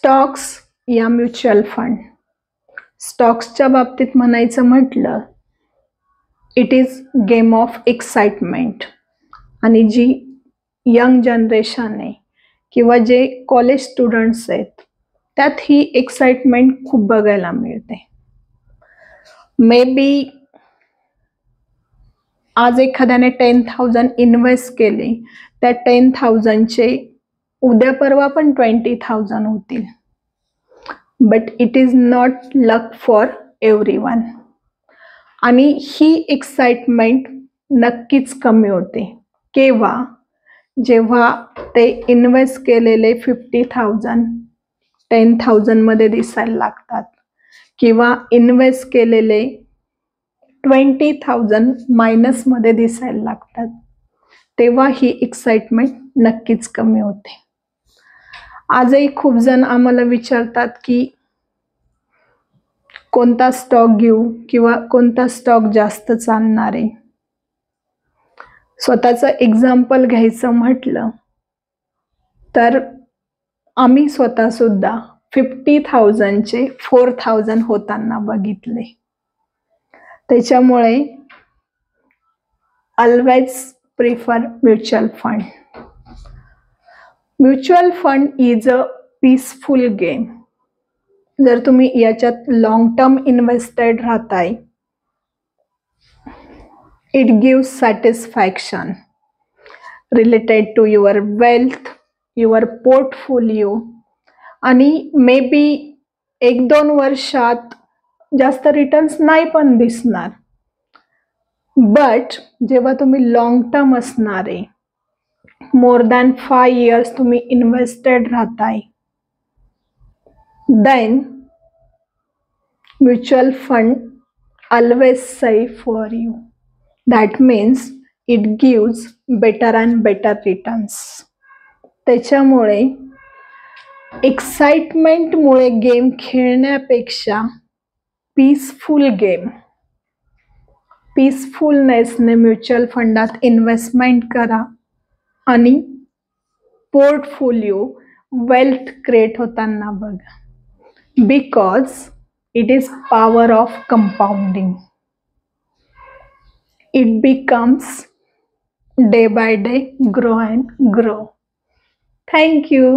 Stocks या mutual fund. स्टॉक्सच्या बाबतीत म्हणायचं म्हटलं, it is game of excitement. आणि जी यंग जनरेशन आहे किंवा जे कॉलेज स्टुडंट्स आहेत त्यात ही एक्साइटमेंट खूप बघायला मिळते. मे बी आज एखाद्याने 10,000 इन्व्हेस्ट केले, त्या 10,000चे उद्या परवा पण 20,000 होतील. But it is not luck for everyone. आणि ही एक्साइटमेंट नक्कीच कमी होते केव्हा, जेव्हा ते इन्व्हेस्ट केलेले 50,000 10,000 मध्ये दिसायला लागतात किंवा इन्व्हेस्ट केलेले 20,000 मायनस मध्ये दिसायला लागतात, तेव्हा ही एक्साइटमेंट नक्कीच कमी होते. आजही खूप जण आम्हाला विचारतात की कोणता स्टॉक घेऊ किंवा कोणता स्टॉक जास्त चालणार आहे. स्वतःचं एक्झाम्पल घ्यायचं म्हटलं तर आम्ही स्वतः सुद्धा 50,000चे 4,000 होताना बघितले. त्याच्यामुळे always prefer mutual fund. Mutual fund is a peaceful game. जर तुम्ही याच्यात लॉंग टर्म इन्व्हेस्टेड राहताय, it gives satisfaction related to your wealth, your portfolio. आणि मे बी 1-2 वर्षात जास्त रिटर्न्स नाही पण दिसणार, बट जेव्हा तुम्ही लॉंग टर्म असणार आहे, मोर दॅन 5 years तुम्ही इन्व्हेस्टेड राहताय, then mutual fund always safe for you. That means it gives better and better returns. त्याच्यामुळे एक्साइटमेंटमुळे गेम खेळण्यापेक्षा पीसफुल गेम, पीसफुलनेसने म्युच्युअल फंडात इन्व्हेस्टमेंट करा आणि पोर्टफोलिओ वेल्थ क्रिएट होताना बघा. Because it is power of compounding. It becomes day by day grow and grow. Thank you.